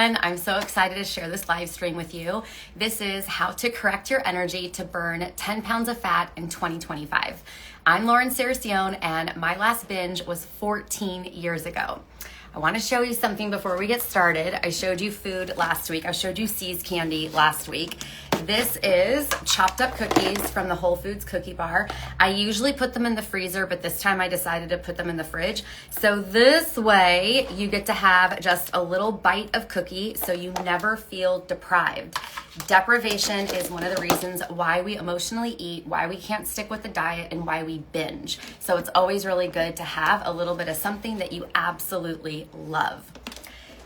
everyone. I'm so excited to share this live stream with you. This is how to correct your energy to burn 10 pounds of fat in 2025. I'm 𝘂𝗶𝗿 and my last binge was 14 years ago. I want to show you something before we get started. I showed you food last week. I showed you C's candy last week. This is chopped up cookies from the Whole Foods cookie bar. I usually put them in the freezer, but this time I decided to put them in the fridge. So this way you get to have just a little bite of cookie so you never feel deprived. Deprivation is one of the reasons why we emotionally eat, why we can't stick with the diet, and why we binge. So it's always really good to have a little bit of something that you absolutely love.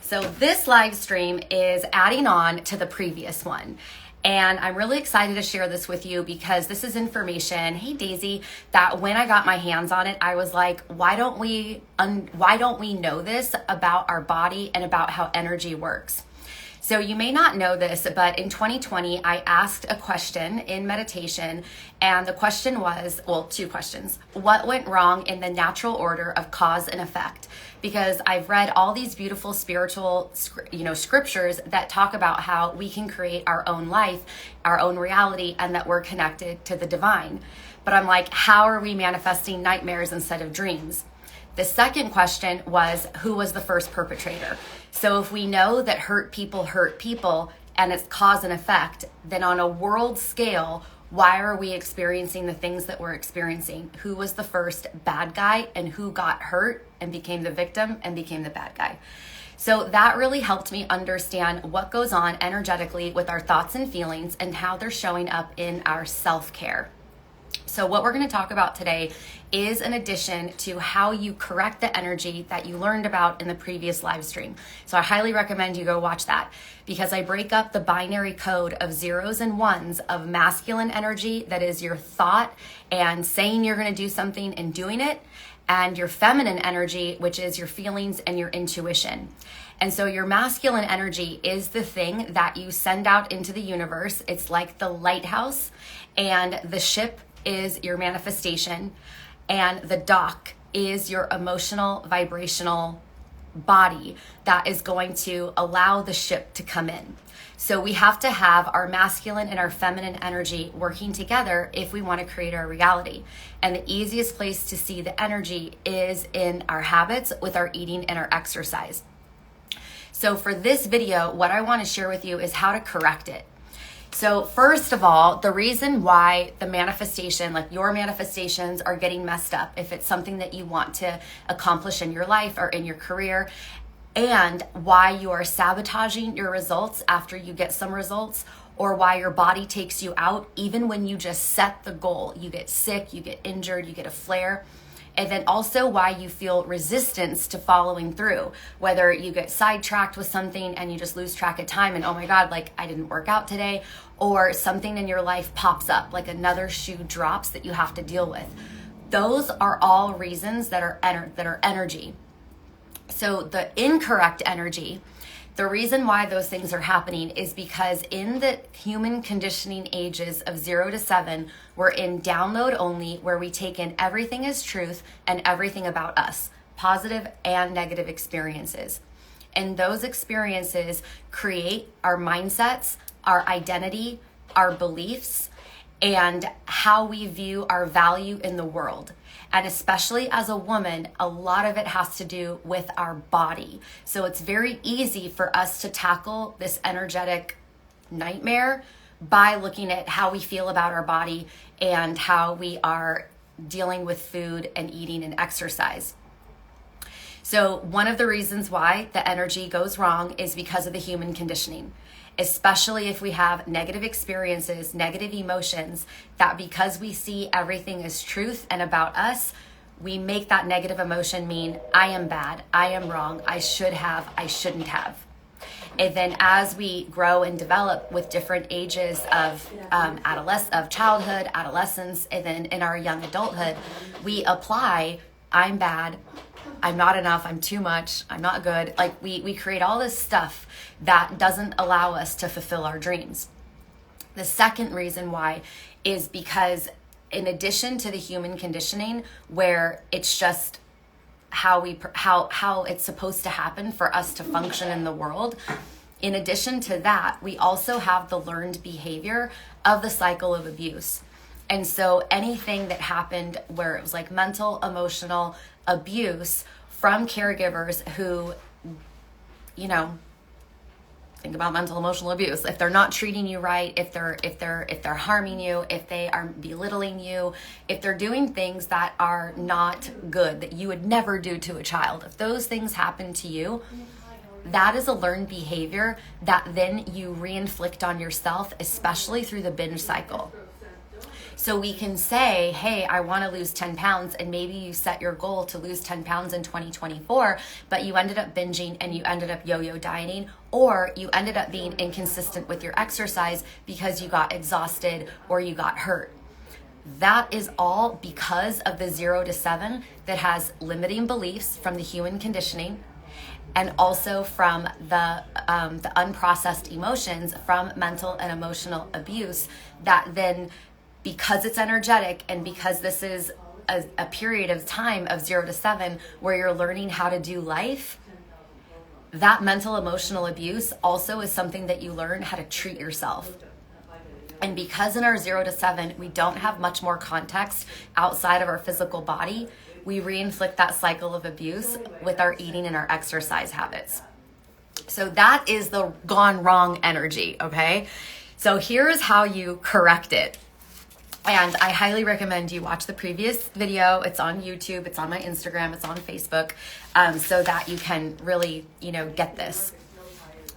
So this live stream is adding on to the previous one. And I'm really excited to share this with you because this is information, hey Daisy, that when I got my hands on it, I was like, why don't we know this about our body and about how energy works? So you may not know this, but in 2020, I asked a question in meditation, and the question was, well, two questions. What went wrong in the natural order of cause and effect? Because I've read all these beautiful spiritual, scriptures that talk about how we can create our own life, our own reality, and that we're connected to the divine. But I'm like, how are we manifesting nightmares instead of dreams? The second question was, who was the first perpetrator? So if we know that hurt people and it's cause and effect, then on a world scale, why are we experiencing the things that we're experiencing? Who was the first bad guy and who got hurt and became the victim and became the bad guy? So that really helped me understand what goes on energetically with our thoughts and feelings and how they're showing up in our self-care. So what we're going to talk about today is an addition to how you correct the energy that you learned about in the previous live stream. So I highly recommend you go watch that because I break up the binary code of zeros and ones of masculine energy, that is your thought and saying you're going to do something and doing it, and your feminine energy, which is your feelings and your intuition. And so your masculine energy is the thing that you send out into the universe. It's like the lighthouse, and the ship is your manifestation, and the dock is your emotional, vibrational body that is going to allow the ship to come in. So we have to have our masculine and our feminine energy working together if we want to create our reality. And the easiest place to see the energy is in our habits with our eating and our exercise. So for this video, what I want to share with you is how to correct it. So first of all, the reason why the manifestation, like your manifestations, are getting messed up, if it's something that you want to accomplish in your life or in your career, and why you are sabotaging your results after you get some results, or why your body takes you out even when you just set the goal. You get sick, you get injured, you get a flare. And then also why you feel resistance to following through, whether you get sidetracked with something and you just lose track of time and, oh my God, like I didn't work out today, or something in your life pops up, like another shoe drops that you have to deal with. Those are all reasons that are energy. So the incorrect energy, the reason why those things are happening is because in the human conditioning ages of 0 to 7, we're in download only, where we take in everything as truth and everything about us, positive and negative experiences. And those experiences create our mindsets, our identity, our beliefs, and how we view our value in the world. And especially as a woman, a lot of it has to do with our body. So it's very easy for us to tackle this energetic nightmare by looking at how we feel about our body and how we are dealing with food and eating and exercise. So one of the reasons why the energy goes wrong is because of the human conditioning, especially if we have negative experiences, negative emotions, that because we see everything as truth and about us, we make that negative emotion mean I am bad, I am wrong, I should have, I shouldn't have. And then as we grow and develop with different ages of childhood, adolescence, and then in our young adulthood, we apply I'm bad, I'm not enough, I'm too much, I'm not good. Like we create all this stuff that doesn't allow us to fulfill our dreams. The second reason why is because in addition to the human conditioning, where it's just how it's supposed to happen for us to function in the world, In addition to that, we also have the learned behavior of the cycle of abuse. And so anything that happened where it was like mental, emotional abuse from caregivers who, you know, think about mental, emotional abuse. If they're not treating you right, if they're harming you, if they are belittling you, if they're doing things that are not good, that you would never do to a child, if those things happen to you, that is a learned behavior that then you re-inflict on yourself, especially through the binge cycle. So we can say, hey, I want to lose 10 pounds, and maybe you set your goal to lose 10 pounds in 2024, but you ended up binging and you ended up yo-yo dieting, or you ended up being inconsistent with your exercise because you got exhausted or you got hurt. That is all because of the 0 to 7 that has limiting beliefs from the human conditioning, and also from the unprocessed emotions from mental and emotional abuse that then, because it's energetic and because this is a period of time of 0 to 7 where you're learning how to do life, that mental emotional abuse also is something that you learn how to treat yourself. And because in our 0 to 7, we don't have much more context outside of our physical body, we re-inflict that cycle of abuse with our eating and our exercise habits. So that is the gone wrong energy, okay? So here's how you correct it. And I highly recommend you watch the previous video. It's on YouTube, it's on my Instagram, it's on Facebook, so that you can really, get this.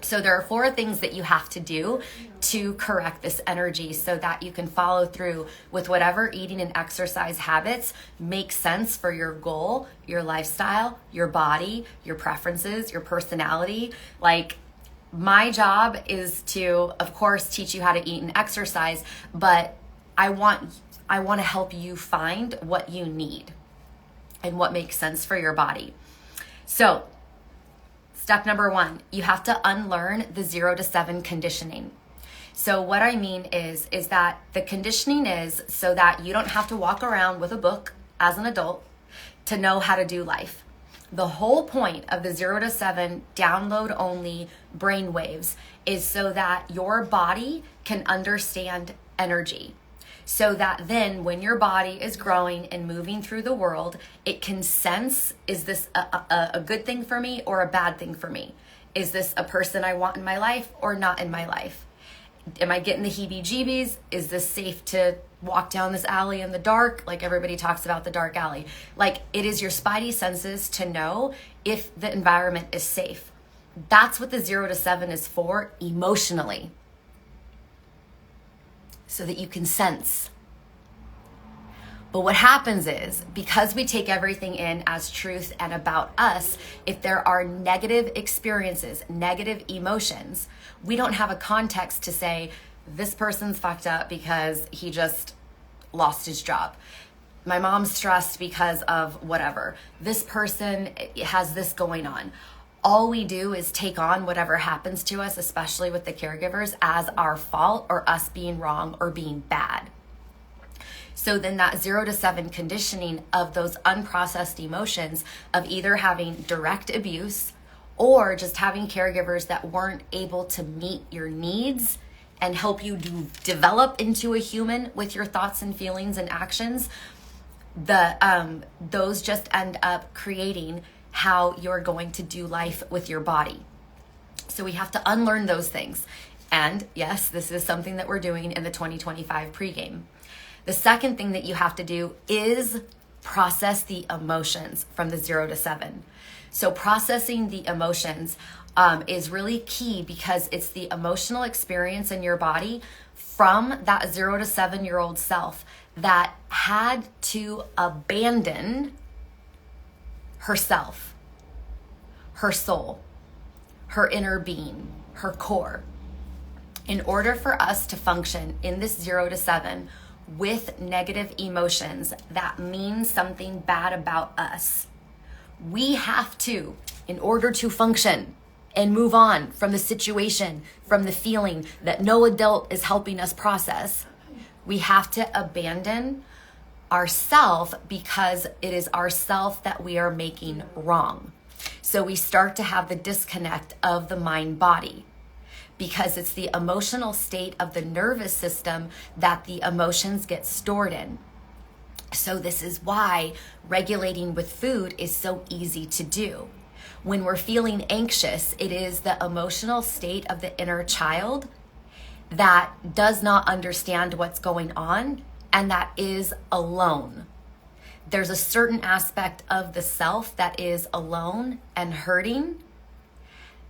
So there are 4 things that you have to do to correct this energy so that you can follow through with whatever eating and exercise habits make sense for your goal, your lifestyle, your body, your preferences, your personality. Like, my job is to, of course, teach you how to eat and exercise, but I want to help you find what you need and what makes sense for your body. So, step number 1, you have to unlearn the 0 to 7 conditioning. So what I mean is that the conditioning is so that you don't have to walk around with a book as an adult to know how to do life. The whole point of the 0 to 7 download only brain waves is so that your body can understand energy. So that then when your body is growing and moving through the world, it can sense, is this a good thing for me or a bad thing for me? Is this a person I want in my life or not in my life? Am I getting the heebie-jeebies? Is this safe to walk down this alley in the dark? Like everybody talks about the dark alley. Like, it is your spidey senses to know if the environment is safe. That's what the 0 to 7 is for emotionally. So that you can sense. But what happens is, because we take everything in as truth and about us, if there are negative experiences, negative emotions, we don't have a context to say, this person's fucked up because he just lost his job. My mom's stressed because of whatever. This person has this going on. All we do is take on whatever happens to us, especially with the caregivers, as our fault or us being wrong or being bad. So then that 0 to 7 conditioning of those unprocessed emotions of either having direct abuse or just having caregivers that weren't able to meet your needs and help you develop into a human with your thoughts and feelings and actions, those just end up creating how you're going to do life with your body. So we have to unlearn those things. And yes, this is something that we're doing in the 2025 pregame. The second thing that you have to do is process the emotions from the 0 to 7. So processing the emotions is really key because it's the emotional experience in your body from that 0 to 7-year-old self that had to abandon herself, her soul, her inner being, her core. In order for us to function in this 0 to 7 with negative emotions that mean something bad about us, we have to, in order to function and move on from the situation, from the feeling that no adult is helping us process, we have to abandon ourself because it is ourself that we are making wrong. So we start to have the disconnect of the mind-body. because it's the emotional state of the nervous system that the emotions get stored in. So this is why regulating with food is so easy to do. When we're feeling anxious, it is the emotional state of the inner child that does not understand what's going on and that is alone. There's a certain aspect of the self that is alone and hurting,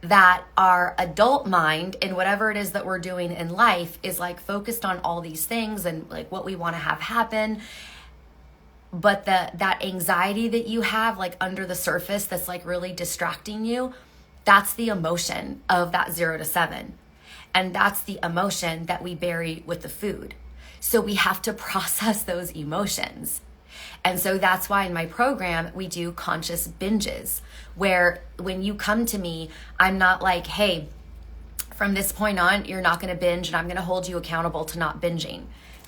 that our adult mind in whatever it is that we're doing in life is like focused on all these things and like what we want to have happen. But that anxiety that you have like under the surface that's like really distracting you, that's the emotion of that 0 to 7. And that's the emotion that we bury with the food. So we have to process those emotions. And so that's why in my program, we do conscious binges, where when you come to me, I'm not like, hey, from this point on, you're not going to binge and I'm going to hold you accountable to not binging.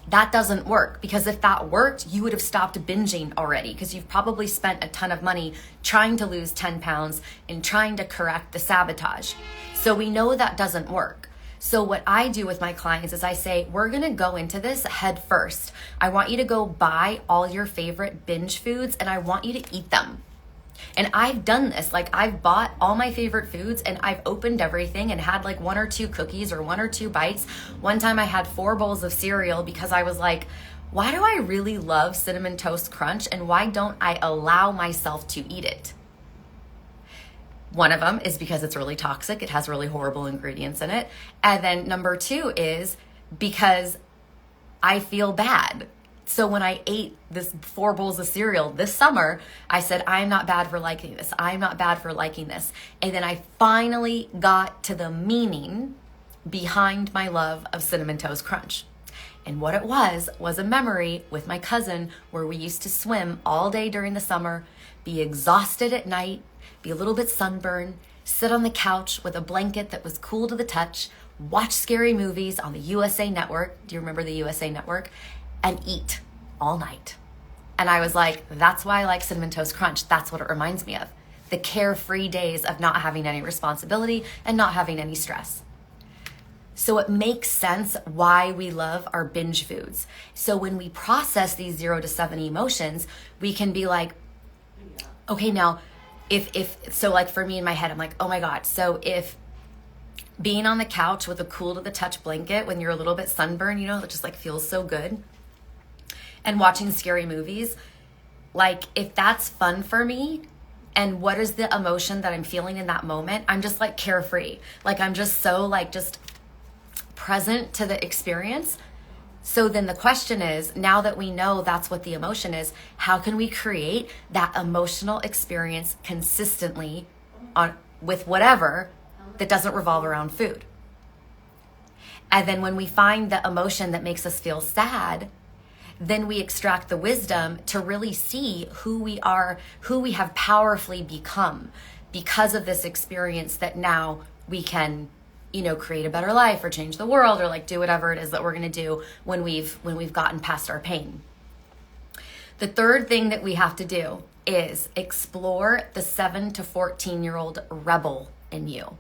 That doesn't work, because if that worked, you would have stopped binging already, because you've probably spent a ton of money trying to lose 10 pounds and trying to correct the sabotage. So we know that doesn't work. So what I do with my clients is I say, we're going to go into this head first. I want you to go buy all your favorite binge foods and I want you to eat them. And I've done this, like I've bought all my favorite foods and I've opened everything and had like 1 or 2 cookies or 1 or 2 bites. One time I had 4 bowls of cereal because I was like, why do I really love Cinnamon Toast Crunch and why don't I allow myself to eat it? One of them is because it's really toxic. It has really horrible ingredients in it. And then number 2 is because I feel bad. So when I ate this 4 bowls of cereal this summer, I said, I'm not bad for liking this. I'm not bad for liking this. And then I finally got to the meaning behind my love of Cinnamon Toast Crunch. And what it was a memory with my cousin where we used to swim all day during the summer, be exhausted at night, be a little bit sunburned, sit on the couch with a blanket that was cool to the touch, watch scary movies on the USA Network. Do you remember the USA Network? And eat all night. And I was like, that's why I like Cinnamon Toast Crunch. That's what it reminds me of. The carefree days of not having any responsibility and not having any stress. So it makes sense why we love our binge foods. So when we process these 0 to 7 emotions, we can be like, okay, now, so like for me in my head, I'm like, oh my God. So if being on the couch with a cool to the touch blanket when you're a little bit sunburned, you know, it just like feels so good, and watching scary movies, like if that's fun for me, and what is the emotion that I'm feeling in that moment, I'm just like carefree. Like I'm just so like just present to the experience. So then the question is, now that we know that's what the emotion is, how can we create that emotional experience consistently with whatever that doesn't revolve around food? And then when we find the emotion that makes us feel sad, then we extract the wisdom to really see who we are, who we have powerfully become because of this experience, that now we can, you know, create a better life or change the world or like do whatever it is that we're going to do when we've gotten past our pain. The third thing that we have to do is explore the 7 to 14-year-old rebel in you.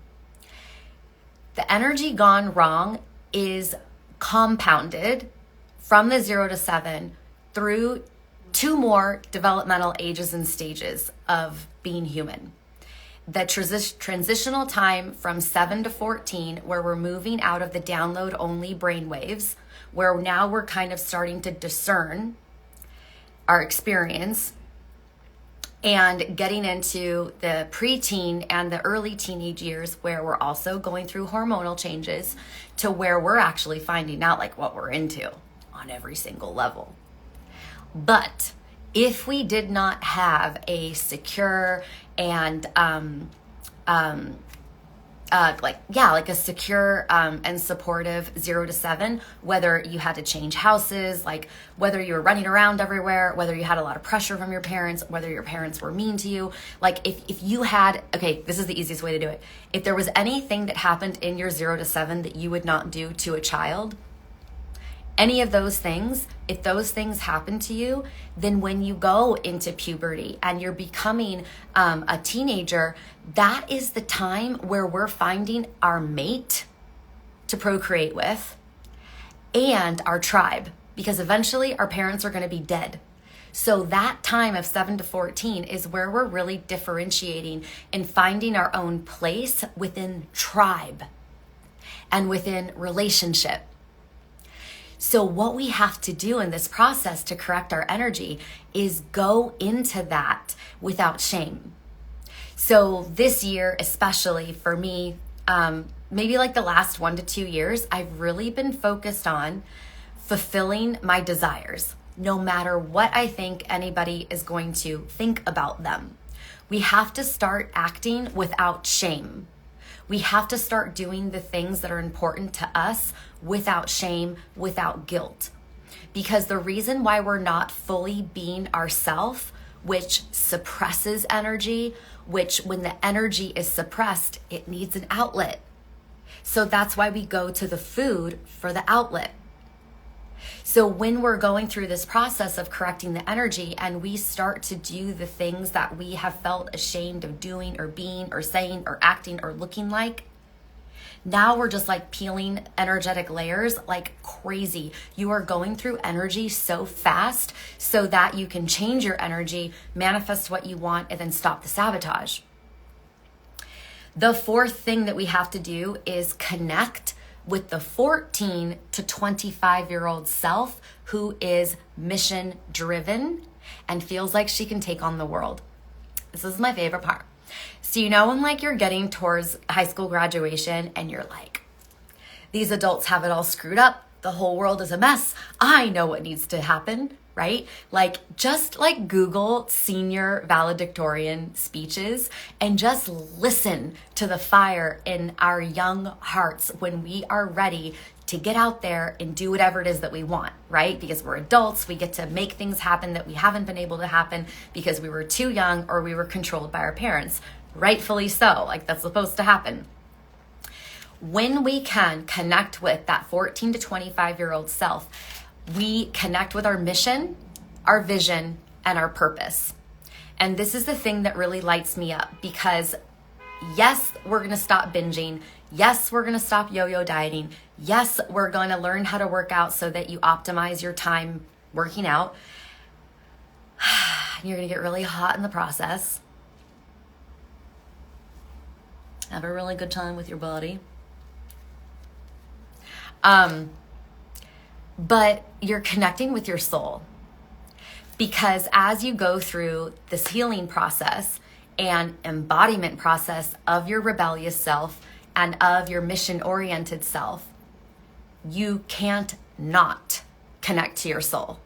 The energy gone wrong is compounded from the 0 to 7 through 2 more developmental ages and stages of being human. The transitional time from 7 to 14, where we're moving out of the download only brainwaves, where now we're kind of starting to discern our experience, and getting into the preteen and the early teenage years, where we're also going through hormonal changes, to where we're actually finding out like what we're into on every single level. But if we did not have a secure and a secure and supportive 0 to 7, whether you had to change houses, like whether you were running around everywhere, whether you had a lot of pressure from your parents, whether your parents were mean to you, like if you had, okay, this is the easiest way to do it. If there was anything that happened in your 0 to 7 that you would not do to a child, any of those things, if those things happen to you, then when you go into puberty and you're becoming a teenager, that is the time where we're finding our mate to procreate with, and our tribe, because eventually our parents are going to be dead. So that time of 7 to 14 is where we're really differentiating and finding our own place within tribe and within relationship. So what we have to do in this process to correct our energy is go into that without shame. So this year, especially for me, maybe like the last 1 to 2 years, I've really been focused on fulfilling my desires, no matter what I think anybody is going to think about them. We have to start acting without shame. We have to start doing the things that are important to us without shame, without guilt. Because the reason why we're not fully being ourselves, which suppresses energy, which when the energy is suppressed, it needs an outlet. So that's why we go to the food for the outlet. So when we're going through this process of correcting the energy and we start to do the things that we have felt ashamed of doing or being or saying or acting or looking like, now we're just like peeling energetic layers like crazy. You are going through energy so fast so that you can change your energy, manifest what you want, and then stop the sabotage. The fourth thing that we have to do is connect with the 14 to 25-year-old self who is mission driven and feels like she can take on the world. This is my favorite part. So you know when like you're getting towards high school graduation and you're like, these adults have it all screwed up. The whole world is a mess. I know what needs to happen, right? Like just like Google senior valedictorian speeches and just listen to the fire in our young hearts when we are ready to get out there and do whatever it is that we want, right? Because we're adults, we get to make things happen that we haven't been able to happen because we were too young or we were controlled by our parents. Rightfully so, like that's supposed to happen. When we can connect with that 14 to 25-year-old self, we connect with our mission, our vision, and our purpose. And this is the thing that really lights me up because yes, we're going to stop binging. Yes, we're going to stop yo-yo dieting. Yes, we're going to learn how to work out so that you optimize your time working out. You're going to get really hot in the process. Have a really good time with your body. But you're connecting with your soul because as you go through this healing process and embodiment process of your rebellious self and of your mission-oriented self, you can't not connect to your soul.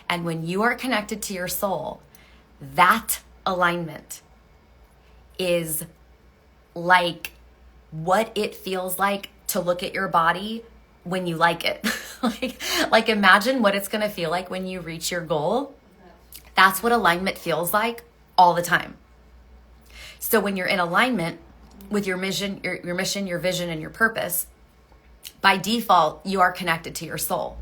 And when you are connected to your soul, that alignment is like what it feels like to look at your body when you like it. like imagine what it's going to feel like when you reach your goal. That's what alignment feels like all the time. So when you're in alignment with your mission, your vision, and your purpose, by default, you are connected to your soul,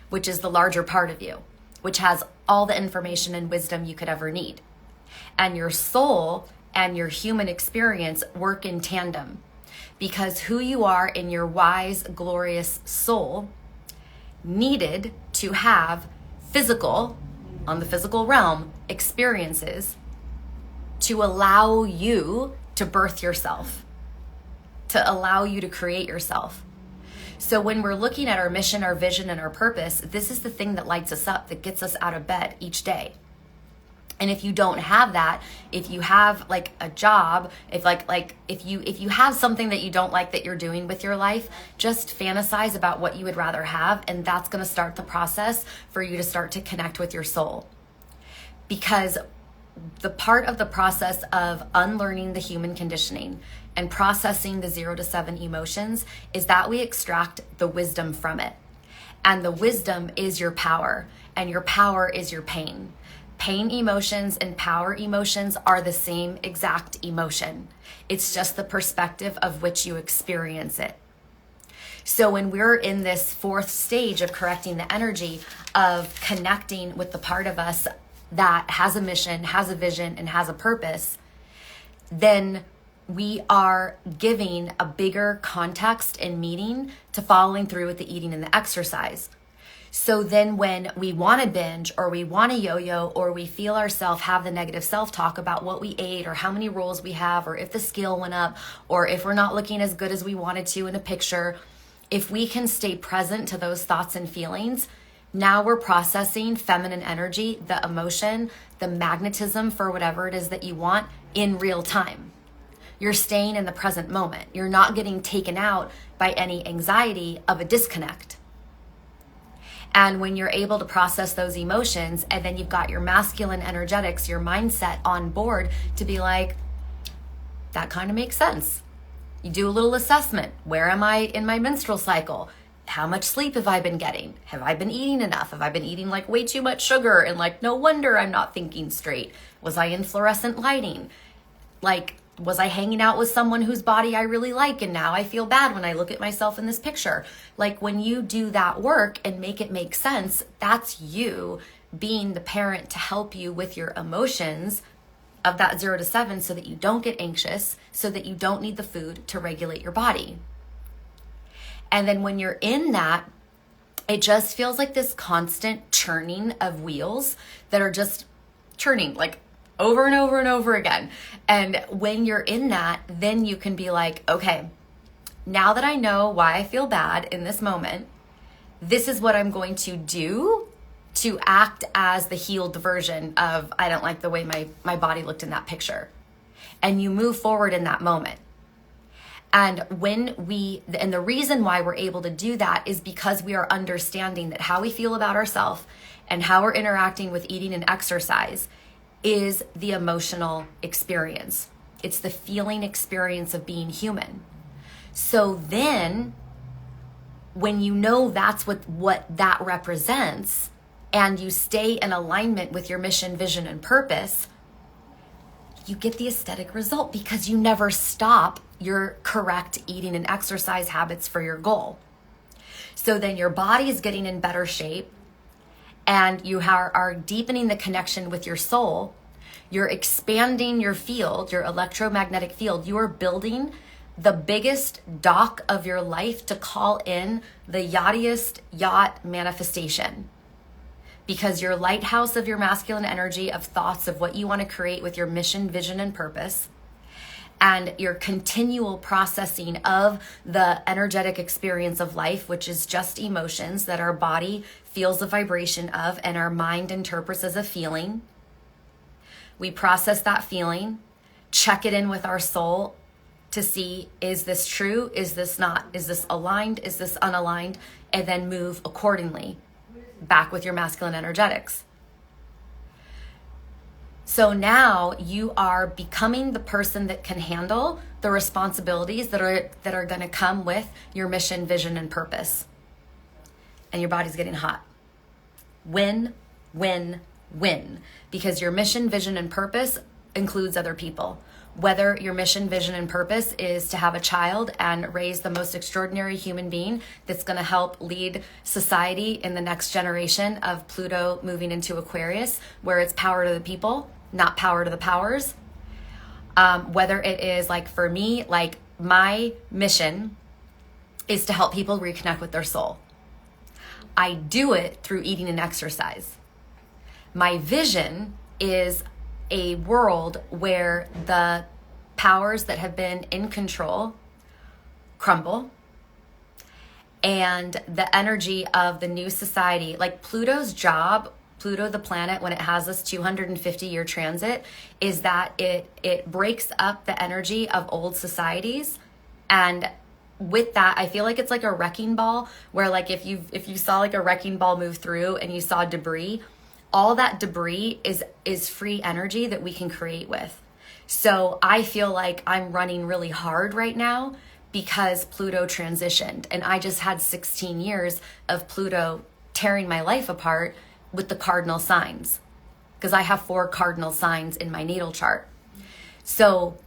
which is the larger part of you, which has all the information and wisdom you could ever need. And your soul and your human experience work in tandem because who you are in your wise, glorious soul needed to have physical, on the physical realm, experiences to allow you to birth yourself, to allow you to create yourself. So when we're looking at our mission, our vision, and our purpose, this is the thing that lights us up, that gets us out of bed each day. And if you don't have that, if you have like a job, if you have something that you don't like that you're doing with your life, just fantasize about what you would rather have, and that's going to start the process for you to start to connect with your soul. Because the part of the process of unlearning the human conditioning and processing the 0 to 7 emotions is that we extract the wisdom from it. And the wisdom is your power, and your power is your pain. Pain emotions and power emotions are the same exact emotion. It's just the perspective of which you experience it. So when we're in this fourth stage of correcting the energy of connecting with the part of us that has a mission, has a vision, and has a purpose, then we are giving a bigger context and meaning to following through with the eating and the exercise. So then when we want to binge or we want to yo-yo or we feel ourselves have the negative self-talk about what we ate or how many rolls we have or if the scale went up or if we're not looking as good as we wanted to in a picture, if we can stay present to those thoughts and feelings, now we're processing feminine energy, the emotion, the magnetism for whatever it is that you want in real time. You're staying in the present moment. You're not getting taken out by any anxiety of a disconnect. And when you're able to process those emotions and then you've got your masculine energetics, your mindset on board to be like, that kind of makes sense. You do a little assessment. Where am I in my menstrual cycle? How much sleep have I been getting? Have I been eating enough? Have I been eating like way too much sugar? And like, no wonder I'm not thinking straight. Was I in fluorescent lighting? Like, was I hanging out with someone whose body I really like and now I feel bad when I look at myself in this picture? Like when you do that work and make it make sense, that's you being the parent to help you with your emotions of that 0 to 7 so that you don't get anxious, so that you don't need the food to regulate your body. And then when you're in that, it just feels like this constant churning of wheels that are just churning like over and over and over again. And when you're in that, then you can be like, okay, now that I know why I feel bad in this moment, this is what I'm going to do to act as the healed version of, I don't like the way my body looked in that picture. And you move forward in that moment. And and the reason why we're able to do that is because we are understanding that how we feel about ourselves and how we're interacting with eating and exercise is the emotional experience. It's the feeling experience of being human. So then when you know that's what that represents and you stay in alignment with your mission, vision, and purpose, you get the aesthetic result because you never stop your correct eating and exercise habits for your goal. So then your body is getting in better shape and you are deepening the connection with your soul. You're expanding your field, your electromagnetic field. You are building the biggest dock of your life to call in the yachtiest yacht manifestation. Because your lighthouse of your masculine energy of thoughts of what you want to create with your mission, vision, and purpose, and your continual processing of the energetic experience of life, which is just emotions that our body feels the vibration of and our mind interprets as a feeling. We process that feeling, check it in with our soul to see, is this true? Is this not? Is this aligned? Is this unaligned? And then move accordingly back with your masculine energetics. So now you are becoming the person that can handle the responsibilities that are going to come with your mission, vision, and purpose. And your body's getting hot. Win, win, win. Because your mission, vision, and purpose includes other people. Whether your mission, vision, and purpose is to have a child and raise the most extraordinary human being that's going to help lead society in the next generation of Pluto moving into Aquarius, where it's power to the people, not power to the powers. Whether it is like for me, like my mission is to help people reconnect with their soul. I do it through eating and exercise. My vision is a world where the powers that have been in control crumble and the energy of the new society, like Pluto's job, Pluto the planet, when it has this 250-year transit, is that it breaks up the energy of old societies. And with that, I feel like it's like a wrecking ball where like if you saw like a wrecking ball move through and you saw debris, all that debris is free energy that we can create with. So I feel like I'm running really hard right now because Pluto transitioned. And I just had 16 years of Pluto tearing my life apart with the cardinal signs. Because I have 4 cardinal signs in my natal chart. So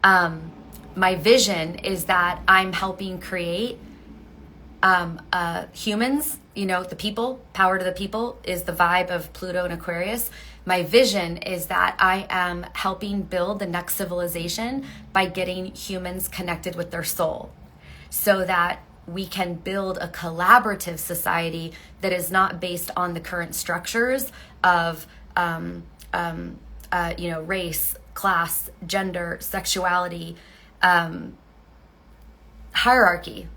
my vision is that I'm helping create Humans, the people, power to the people is the vibe of Pluto and Aquarius. My vision is that I am helping build the next civilization by getting humans connected with their soul so that we can build a collaborative society that is not based on the current structures of, race, class, gender, sexuality, hierarchy.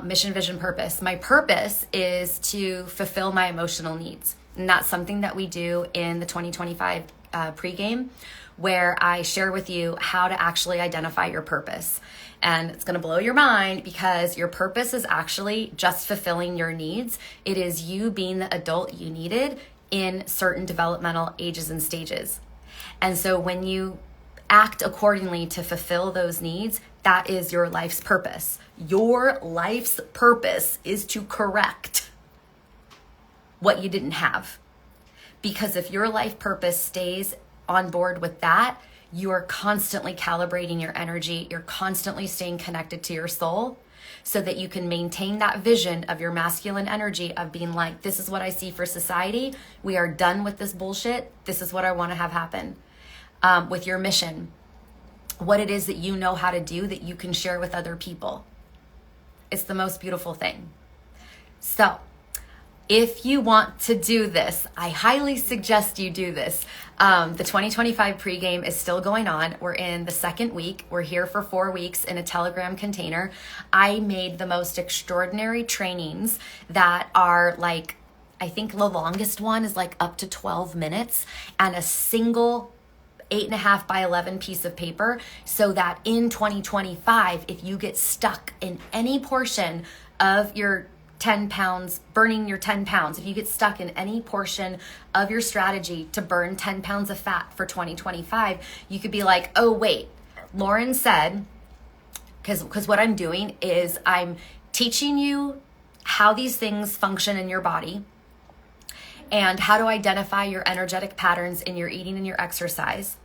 Mission, vision, purpose. My purpose is to fulfill my emotional needs. And that's something that we do in the 2025 pregame, where I share with you how to actually identify your purpose. And it's going to blow your mind because your purpose is actually just fulfilling your needs. It is you being the adult you needed in certain developmental ages and stages. And so when you act accordingly to fulfill those needs, that is your life's purpose. Your life's purpose is to correct what you didn't have. Because if your life purpose stays on board with that, you are constantly calibrating your energy. You're constantly staying connected to your soul so that you can maintain that vision of your masculine energy of being like, this is what I see for society. We are done with this bullshit. This is what I want to have happen. With your mission, what it is that you know how to do that you can share with other people. It's the most beautiful thing. So if you want to do this, I highly suggest you do this. The 2025 pregame is still going on. We're in the second week. We're here for 4 weeks in a Telegram container. I made the most extraordinary trainings that are like, I think the longest one is like up to 12 minutes and a single 8.5 by 11 piece of paper, so that in 2025, if you get stuck in any portion of your 10 pounds, burning your 10 pounds, if you get stuck in any portion of your strategy to burn 10 pounds of fat for 2025, you could be like, oh, wait, Lauren said, because what I'm doing is I'm teaching you how these things function in your body and how to identify your energetic patterns in your eating and your exercise.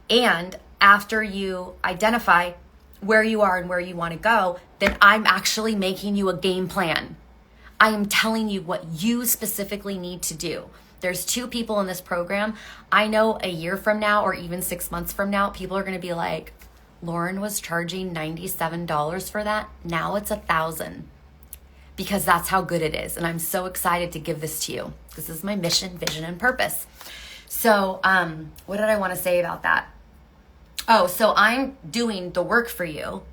And after you identify where you are and where you want to go, then I'm actually making you a game plan. I am telling you what you specifically need to do. There's 2 people in this program. I know a year from now or even 6 months from now, people are going to be like, Lauren was charging $97 for that. Now it's $1,000. Because that's how good it is. And I'm so excited to give this to you. This is my mission, vision, and purpose. So what did I want to say about that? Oh, so I'm doing the work for you.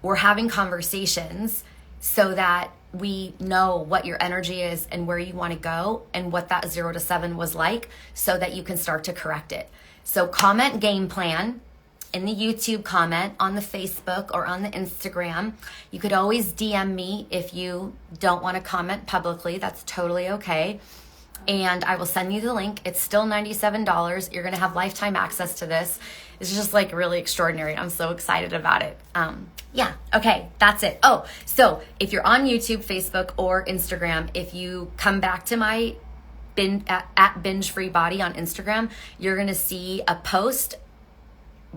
We're having conversations so that we know what your energy is and where you want to go and what that 0 to 7 was like so that you can start to correct it. So comment game plan in the YouTube comment, on the Facebook or on the Instagram. You could always DM me if you don't want to comment publicly. That's totally okay. And I will send you the link. It's still $97. You're going to have lifetime access to this. It's just like really extraordinary. I'm so excited about it. Yeah. Okay. That's it. Oh, so if you're on YouTube, Facebook, or Instagram, if you come back to my at Binge Free Body on Instagram, you're going to see a post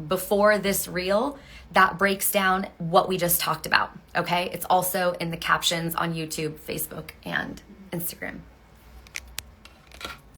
before this reel that breaks down what we just talked about. Okay. It's also in the captions on YouTube, Facebook, and Instagram.